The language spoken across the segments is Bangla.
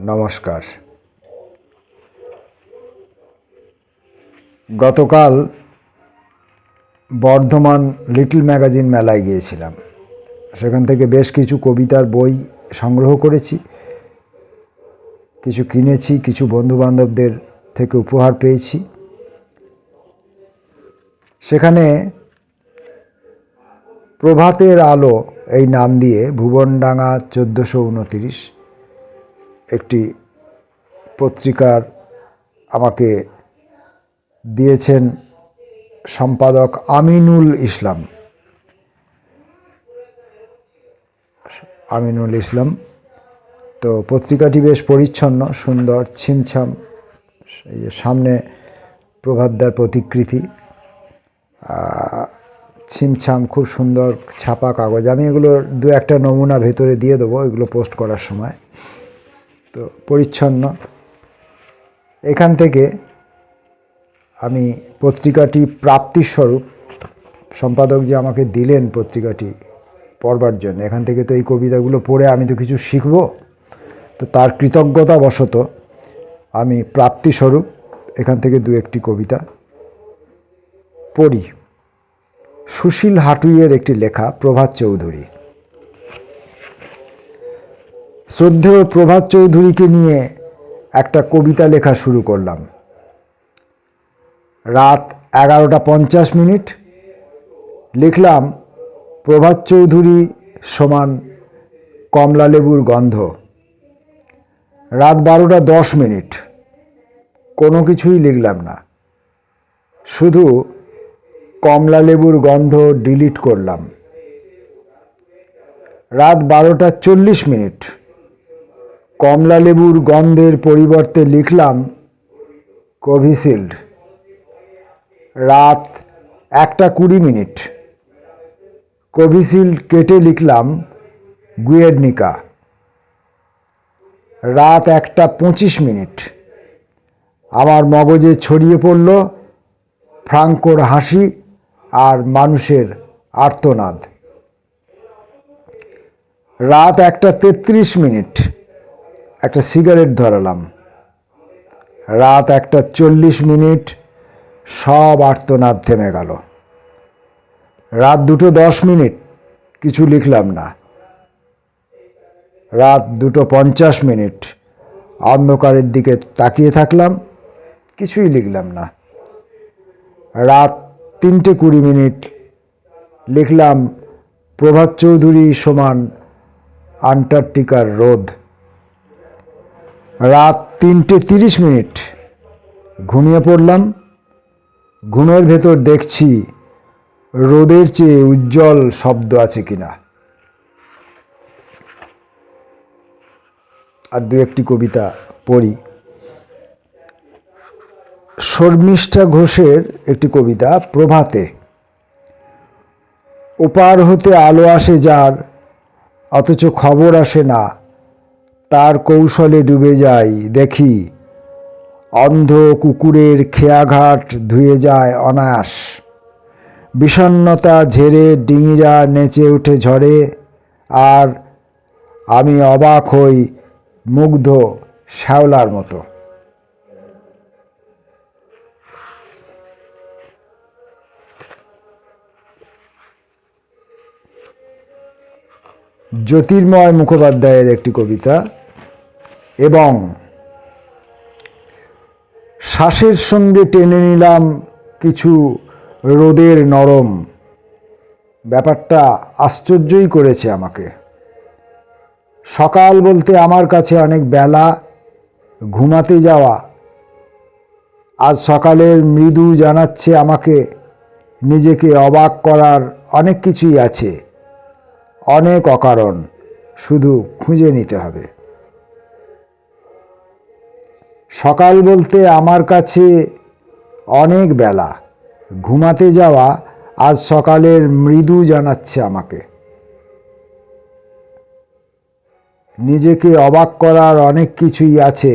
নমস্কার। গতকাল বর্ধমান লিটল ম্যাগাজিন মেলায় গিয়েছিলাম। সেখান থেকে বেশ কিছু কবিতার বই সংগ্রহ করেছি, কিছু কিনেছি, কিছু বন্ধুবান্ধবদের থেকে উপহার পেয়েছি। সেখানে প্রভাতের আলো এই নাম দিয়ে ভুবনডাঙ্গা 1429 একটি পত্রিকার আমাকে দিয়েছেন সম্পাদক আমিনুল ইসলাম। তো পত্রিকাটি বেশ পরিচ্ছন্ন, সুন্দর, ছিমছাম। এই যে সামনে প্রভাতদার প্রতিকৃতি, ছিমছাম, খুব সুন্দর ছাপা কাগজ। আমি এগুলোর দু একটা নমুনা ভেতরে দিয়ে দেবো এগুলো পোস্ট করার সময়। তো পরিচ্ছন্ন। এখান থেকে আমি পত্রিকাটি প্রাপ্তিস্বরূপ সম্পাদক যে আমাকে দিলেন পত্রিকাটি পড়বার জন্য, এখান থেকে তো এই কবিতাগুলো পড়ে আমি তো কিছু শিখব। তো তার কৃতজ্ঞতাবশত আমি প্রাপ্তিস্বরূপ এখান থেকে দু একটি কবিতা পড়ি। সুশীল হাটুইয়ের একটি লেখা, প্রভাত চৌধুরী। শ্রদ্ধেয় প্রভাত চৌধুরীকে নিয়ে একটা কবিতা লেখা শুরু করলাম। রাত 11:50 লিখলাম, প্রভাত চৌধুরী সমান কমলালেবুর গন্ধ। রাত 12:10 কোনো কিছুই লিখলাম না, শুধু কমলালেবুর গন্ধ ডিলিট করলাম। রাত 12:40 কমলালেবুর গন্ধের পরিবর্তে লিখলাম কোভিশিল্ড। রাত 1:20 কোভিশিল্ড কেটে লিখলাম গুয়েডনিকা। রাত 1:25 আমার মগজে ছড়িয়ে পড়ল ফ্রাঙ্কোর হাসি আর মানুষের আর্তনাদ। রাত 1:33 একটা সিগারেট ধরালাম। রাত 1:40 সব আর্তনাদ থেমে গেল। রাত 2:10 কিছু লিখলাম না। রাত 2:50 অন্ধকারের দিকে তাকিয়ে থাকলাম, কিছুই লিখলাম না। রাত 3:20 লিখলাম প্রভাত চৌধুরী সমান আন্টার্কটিকার রোদ। রাত 3:30 ঘুমিয়ে পড়লাম। ঘুমের ভেতর দেখছি রোদের চেয়ে উজ্জ্বল শব্দ আছে কিনা। আর দু একটি কবিতা পড়ি। শর্মিষ্ঠা ঘোষের একটি কবিতা, প্রভাতে। ওপার হতে আলো আসে যার, অথচ খবর আসে না, তার কৌশলে ডুবে যাই দেখি। অন্ধ কুকুরের খেয়াঘাট ধুয়ে যায় অনায়াস। বিষণ্ণতা ঝেড়ে ডিঙিরা নেচে ওঠে ঝড়ে, আর আমি অবাক হই মুগ্ধ শ্যাওলার মতো। জ্যোতির্ময় মুখোপাধ্যায়ের একটি কবিতা, এবং শ্বাসের সঙ্গে টেনে নিলাম কিছু রোদের নরম। ব্যাপারটা আশ্চর্যই করেছে আমাকে। সকাল বলতে আমার কাছে অনেক বেলা, ঘুমাতে যাওয়া। আজ সকালের মৃদু জানাচ্ছে আমাকে নিজেকে অবাক করার অনেক কিছুই আছে, অনেক অকারণ, শুধু খুঁজে নিতে হবে। সকাল বলতে আমার কাছে অনেক বেলা, ঘুমাতে যাওয়া। আজ সকালের মৃদু জানাচ্ছে আমাকে নিজেকে অবাক করার অনেক কিছুই আছে,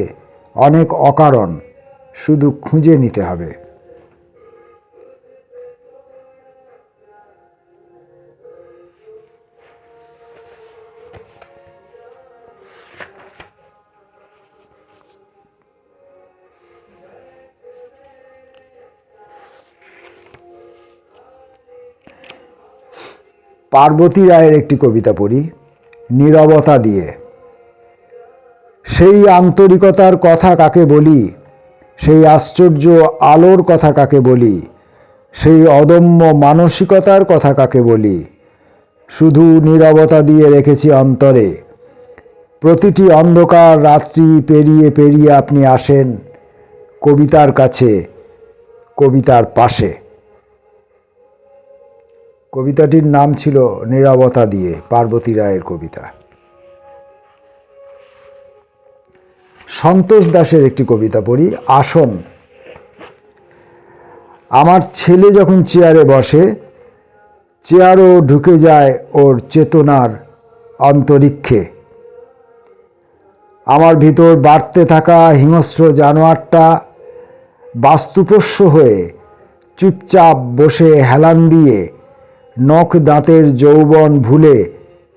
অনেক অকারণ, শুধু খুঁজে নিতে হবে। পার্বতী রায়ের একটি কবিতা পড়ি, নীরবতা দিয়ে। সেই আন্তরিকতার কথা কাকে বলি, সেই আশ্চর্য আলোর কথা কাকে বলি, সেই অদম্য মানসিকতার কথা কাকে বলি। শুধু নীরবতা দিয়ে রেখেছি অন্তরে। প্রতিটি অন্ধকার রাত্রি পেরিয়ে পেরিয়ে আপনি আসেন কবিতার কাছে, কবিতার পাশে। কবিতাটির নাম ছিল নীরবতা দিয়ে, পার্বতী রায়ের কবিতা। সন্তোষ দাসের একটি কবিতা পড়ি, আসন। আমার ছেলে যখন চেয়ারে বসে, চেয়ারও ঢুকে যায় ওর চেতনার অন্তরিক্ষে। আমার ভিতর বাড়তে থাকা হিংস্র জানোয়ারটা বাস্তুপোষ্য হয়ে চুপচাপ বসে হেলান দিয়ে নখ দাঁতের যৌবন ভুলে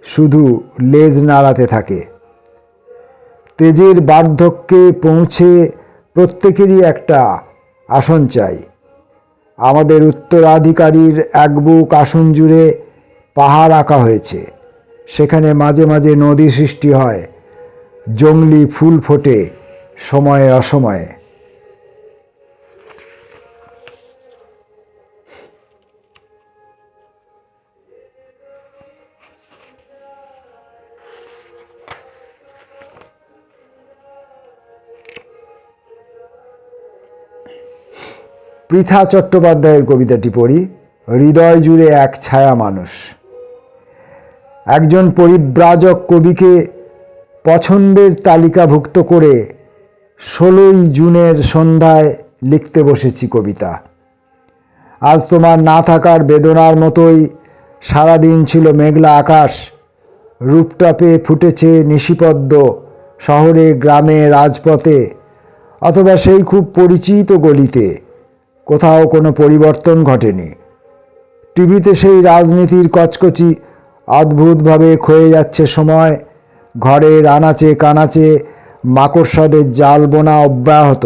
শুধু লেজ নাড়াতে থাকে। তেজের বার্ধক্যে পৌঁছে প্রত্যেকেরই একটা আসন চাই। আমাদের উত্তরাধিকারীর এক বুক আসন জুড়ে পাহাড় আঁকা হয়েছে। সেখানে মাঝে মাঝে নদী সৃষ্টি হয়, জংলি ফুল ফোটে সময়ে অসময়ে। পৃথা চট্টোপাধ্যায়ের কবিতাটি পড়ি, হৃদয় জুড়ে এক ছায়া মানুষ। একজন পরিব্রাজক কবিকে পছন্দের তালিকাভুক্ত করে 16ই জুনের সন্ধ্যায় লিখতে বসেছি কবিতা। আজ তোমার না থাকার বেদনার মতোই সারাদিন ছিল মেঘলা আকাশ। রূপটপে ফুটেছে নিশিপদ্ম শহরে, গ্রামে, রাজপথে, অথবা সেই খুব পরিচিত গলিতে। কোথাও কোনো পরিবর্তন ঘটেনি। টিভিতে সেই রাজনীতির কচকচি অদ্ভুতভাবে ক্ষয়ে যাচ্ছে সময়। ঘরের আনাচে কানাচে মাকড়সাদের জাল বোনা অব্যাহত।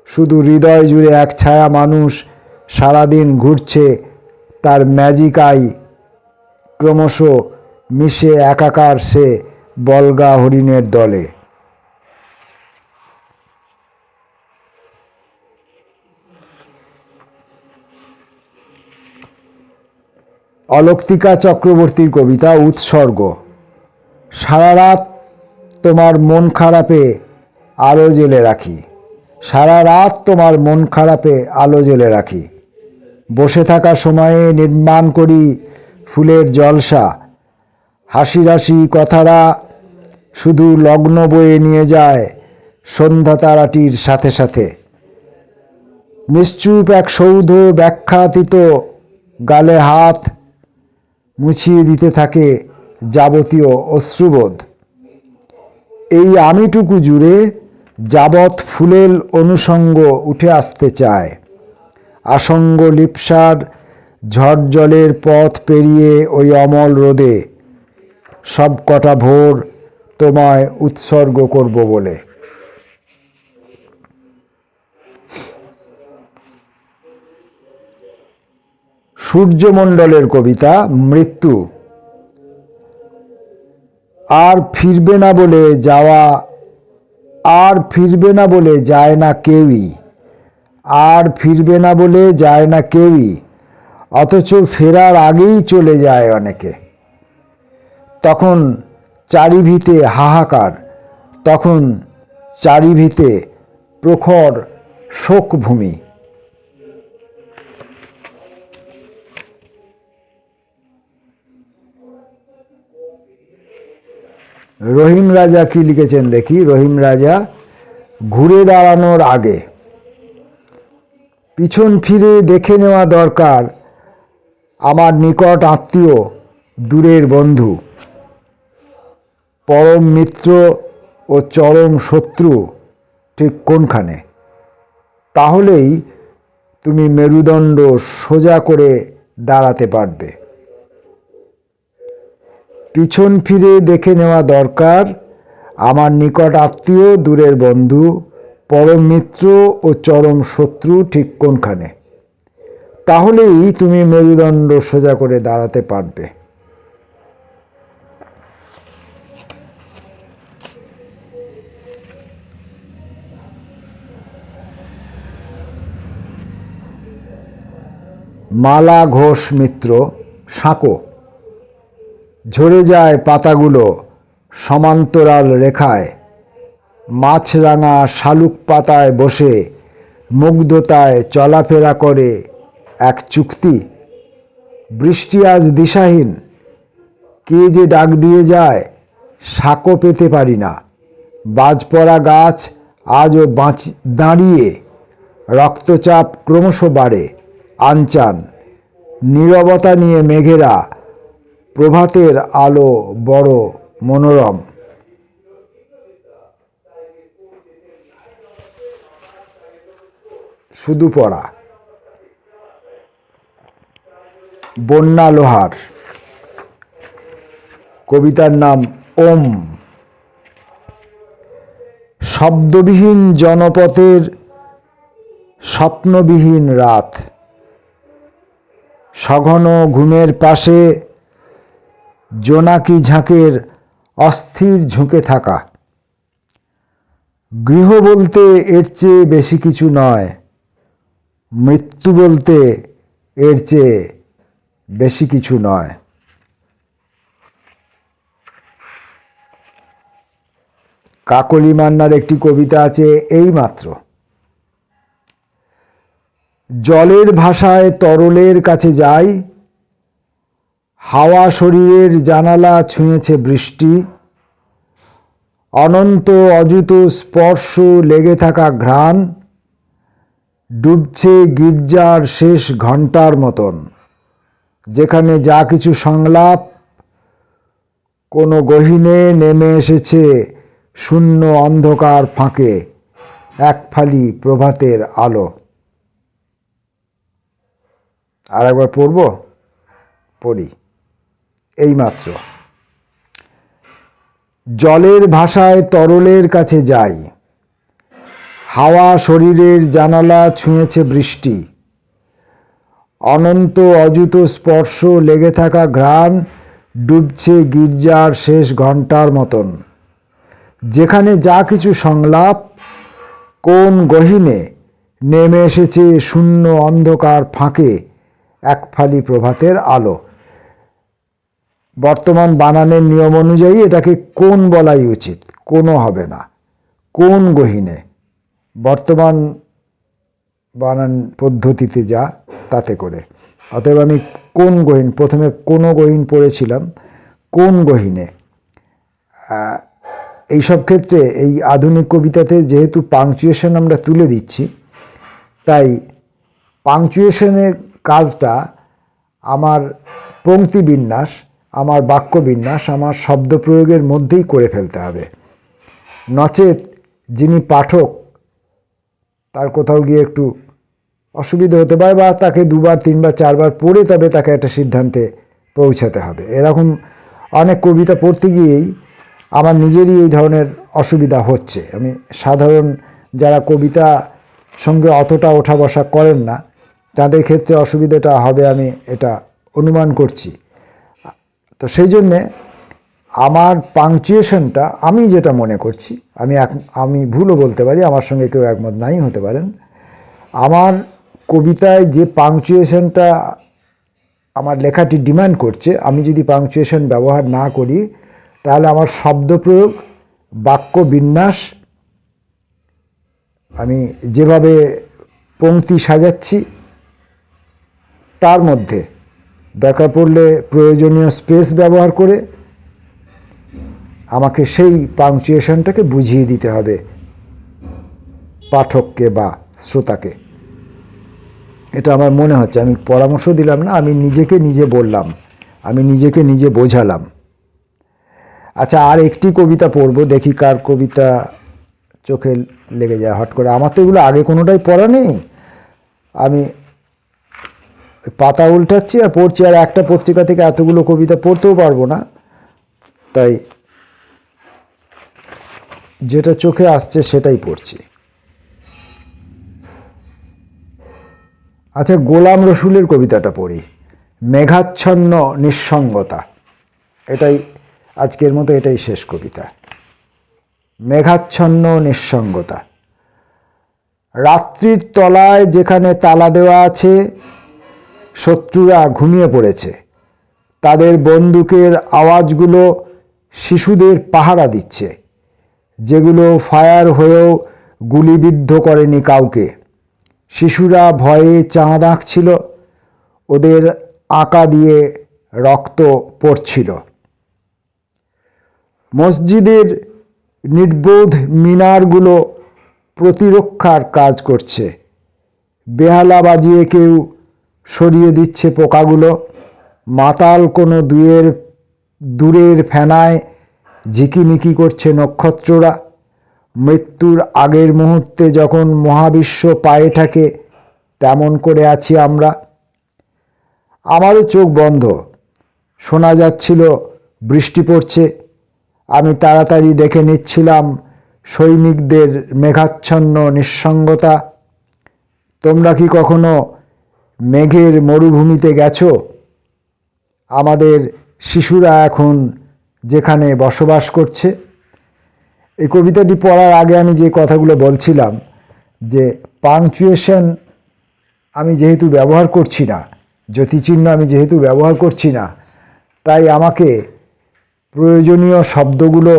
শুধু হৃদয় জুড়ে এক ছায়া মানুষ সারাদিন ঘুরছে তার ম্যাজিক আই। ক্রমশ মিশে একাকার সে বলগা হরিণের দলে। অলক্তিকা চক্রবর্তীর কবিতা, উৎসর্গ। সারা রাত তোমার মন খারাপে আলো জ্বেলে রাখি। সারা রাত তোমার মন খারাপে আলো জ্বেলে রাখি। বসে থাকা সময়ে নির্মাণ করি ফুলের জলসা। হাসি রাশি কথারা শুধু লগ্ন বয়ে নিয়ে যায় সন্ধ্যা তারাটির সাথে সাথে। নিশ্চুপ এক সৌধ ব্যাখ্যাতীত গালে হাত মুছিয়ে দিতে থাকে যাবতীয় অশ্রুবোধ। এই আমিটুকু জুড়ে যাবৎ ফুলেল অনুষঙ্গ উঠে আসতে চায়। আসঙ্গ লিপ্সার ঝড় জলের পথ পেরিয়ে ওই অমল রোদে সব কটা ভোর তোমায় উৎসর্গ করব বলে। সূর্যমণ্ডলের কবিতা, মৃত্যু। আর ফিরবে না বলে যাওয়া, আর ফিরবে না বলে যায় না কেউই, আর ফিরবে না বলে যায় না কেউই, অথচ ফেরার আগেই চলে যায় অনেকে। তখন চারিভিতে হাহাকার, তখন চারিভিতে প্রখর শোকভূমি। রহিম রাজা কি লিখেছেন দেখি। রহিম রাজা, ঘুরে দাঁড়ানোর আগে। পিছন ফিরে দেখে নেওয়া দরকার আমার নিকট আত্মীয়, দূরের বন্ধু, পরম মিত্র ও চরম শত্রু ঠিক কোনখানে। তাহলেই তুমি মেরুদণ্ড সোজা করে দাঁড়াতে পারবে। পিছন ফিরে দেখে নেওয়া দরকার আমার নিকট আত্মীয়, দূরের বন্ধু, পরম মিত্র ও চরম শত্রু ঠিক কোনখানে। তাহলেই তুমি মেরুদণ্ড সোজা করে দাঁড়াতে পারবে। মালা ঘোষ মিত্র, সাঁকো। ঝরে যায় পাতাগুলো সমান্তরাল রেখায়, মাছরাঙা শালুক পাতায় বসে মুগ্ধতায় চলাফেরা করে এক চুক্তি। বৃষ্টি আজ দিশাহীন, কে যে ডাক দিয়ে যায়, সাঁকো পেতে পারি না। বাজ পড়া গাছ আজও দাঁড়িয়ে, রক্তচাপ ক্রমশ বাড়ে আনচান। নীরবতা নিয়ে মেঘেরা, প্রভাতের আলো বড় মনোরম। শুধু পড়া। বন্যা লোহার, কবিতার নাম ওম। শব্দবিহীন জনপথের স্বপ্নবিহীন রাত, সঘন ঘুমের পাশে জোনাকি ঝাঁকের অস্থির ঝুঁকে থাকা। গৃহ বলতে এর চেয়ে বেশি কিছু নয়, মৃত্যু বলতে এর চেয়ে বেশি কিছু নয়। কাকলি মান্নার একটি কবিতা আছে এই মাত্র। জলের ভাষায় তরলের কাছে যাই, হাওয়া শরীরের জানালা ছুঁয়েছে বৃষ্টি। অনন্ত অযুত স্পর্শ লেগে থাকা ঘ্রাণ, ডুবছে গির্জার শেষ ঘণ্টার মতন, যেখানে যা কিছু সংলাপ কোনো গহীনে নেমে এসেছে শূন্য অন্ধকার ফাঁকে এক ফালি প্রভাতের আলো। আর একবার পড়ব, পড়ি এইমাত্র। জলের ভাষায় তরলের কাছে যাই, হাওয়া শরীরের জানালা ছুঁয়েছে বৃষ্টি। অনন্ত অযুত স্পর্শ লেগে থাকা ঘ্রাণ, ডুবছে গির্জার শেষ ঘণ্টার মতন, যেখানে যা কিছু সংলাপ কোন গহীনে নেমে এসেছে শূন্য অন্ধকার ফাঁকে এক ফালি প্রভাতের আলো। বর্তমান বানানের নিয়ম অনুযায়ী এটাকে কোন বলাই উচিত, কোনো হবে না, কোন গহীনে। বর্তমান বানান পদ্ধতিতে যা তাতে করে, অতএব আমি কোন গহীন, প্রথমে কোনো গহীন পড়েছিলাম, কোন গহীনে। এইসব ক্ষেত্রে এই আধুনিক কবিতাতে যেহেতু পাংচুয়েশন আমরা তুলে দিচ্ছি, তাই পাংচুয়েশনের কাজটা আমার পংক্তি বিন্যাস, আমার বাক্য বিন্যাস, আমার শব্দ প্রয়োগের মধ্যেই করে ফেলতে হবে। নচেত যিনি পাঠক তার কোথাও গিয়ে একটু অসুবিধা হতে পারে, বা তাকে দুবার তিনবার চারবার পড়ে তবে তাকে একটা সিদ্ধান্তে পৌঁছাতে হবে। এরকম অনেক কবিতা পড়তে গিয়েই আমার নিজেরই এই ধরনের অসুবিধা হচ্ছে। আমি সাধারণ যারা কবিতা সঙ্গে অতটা ওঠা বসা করেন না তাদের ক্ষেত্রে অসুবিধাটা হবে, আমি এটা অনুমান করছি। তো সেই জন্যে আমার পাংচুয়েশনটা আমি যেটা মনে করছি, আমি ভুলও বলতে পারি, আমার সঙ্গে কেউ একমত নাই হতে পারেন। আমার কবিতায় যে পাংচুয়েশনটা আমার লেখাটি ডিমান্ড করছে, আমি যদি পাংচুয়েশন ব্যবহার না করি তাহলে আমার শব্দ প্রয়োগ, বাক্য বিন্যাস, আমি যেভাবে পংক্তি সাজাচ্ছি তার মধ্যে দরকার পড়লে প্রয়োজনীয় স্পেস ব্যবহার করে আমাকে সেই পাংচুয়েশনটাকে বুঝিয়ে দিতে হবে পাঠককে বা শ্রোতাকে। এটা আমার মনে হচ্ছে, আমি পরামর্শ দিলাম না, আমি নিজেকে নিজে বললাম, আমি নিজেকে নিজে বোঝালাম। আচ্ছা, আর একটি কবিতা পড়বো, দেখি কার কবিতা চোখে লেগে যায় হট করে। আমার তো এগুলো আগে কোনোটাই পড়া নেই, আমি পাতা উল্টাচ্ছি আর পড়ছি, আর একটা পত্রিকা থেকে এতগুলো কবিতা পড়তেও পারবো না, তাই যেটা চোখে আসছে সেটাই পড়ছি। আচ্ছা, গোলাম রসুলের কবিতাটা পড়ি, মেঘাচ্ছন্ন নিঃসঙ্গতা। এটাই আজকের মতো, এটাই শেষ কবিতা। মেঘাচ্ছন্ন নিঃসঙ্গতা। রাত্রির তলায় যেখানে তালা দেওয়া আছে, শত্রুরা ঘুমিয়ে পড়েছে। তাদের বন্দুকের আওয়াজগুলো শিশুদের পাহারা দিচ্ছে, যেগুলো ফায়ার হয়েও গুলিবিদ্ধ করেনি কাউকে। শিশুরা ভয়ে চাঁদ আঁকছিল, ওদের আঁকা দিয়ে রক্ত পড়ছিল। মসজিদের নির্বোধ মিনারগুলো প্রতিরক্ষার কাজ করছে। বেহালা বাজিয়ে কেউ সরিয়ে দিচ্ছে পোকাগুলো। মাতাল কোনো দূরের ফেনায় ঝিকিমিকি করছে নক্ষত্ররা। মৃত্যুর আগের মুহূর্তে যখন মহাবিশ্ব পায়ে থাকে, তেমন করে আছি আমরা। আমারও চোখ বন্ধ, শোনা যাচ্ছিল বৃষ্টি পড়ছে। আমি তাড়াতাড়ি দেখে নিচ্ছিলাম সৈনিকদের মেঘাচ্ছন্ন নিঃসঙ্গতা। তোমরা কি কখনো মেঘের মরুভূমিতে গেছো? আমাদের শিশুরা এখন যেখানে বসবাস করছে। এই কবিতাটি পড়ার আগে আমি যে কথাগুলো বলছিলাম, যে পাংচুয়েশন আমি যেহেতু ব্যবহার করছি না, জ্যোতিচিহ্ন আমি যেহেতু ব্যবহার করছি না, তাই আমাকে প্রয়োজনীয় শব্দগুলো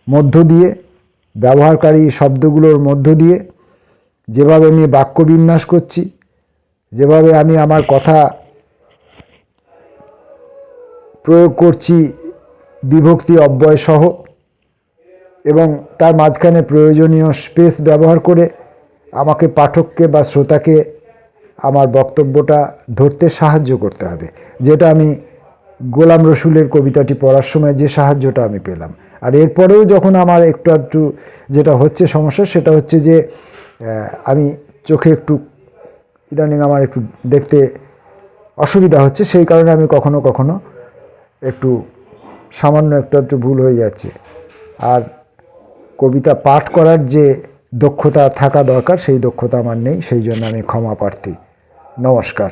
মধ্য দিয়ে, ব্যবহারকারী শব্দগুলোর মধ্য দিয়ে যেভাবে আমি বাক্য বিন্যাস করছি, যেভাবে আমি আমার কথা প্রয়োগ করছি বিভক্তি অব্যয় সহ, এবং তার মাঝখানে প্রয়োজনীয় স্পেস ব্যবহার করে আমাকে পাঠককে বা শ্রোতাকে আমার বক্তব্যটা ধরতে সাহায্য করতে হবে, যেটা আমি গোলাম রসুলের কবিতাটি পড়ার সময় যে সাহায্যটা আমি পেলাম। আর এরপরেও যখন আমার একটু যেটা হচ্ছে সমস্যা, সেটা হচ্ছে যে আমি চোখে একটু ইদানিং আমার একটু দেখতে অসুবিধা হচ্ছে, সেই কারণে আমি কখনো কখনো একটু সামান্য একটু ভুল হয়ে যাচ্ছে। আর কবিতা পাঠ করার যে দক্ষতা থাকা দরকার, সেই দক্ষতা আমার নেই, সেই জন্য আমি ক্ষমা প্রার্থী। নমস্কার।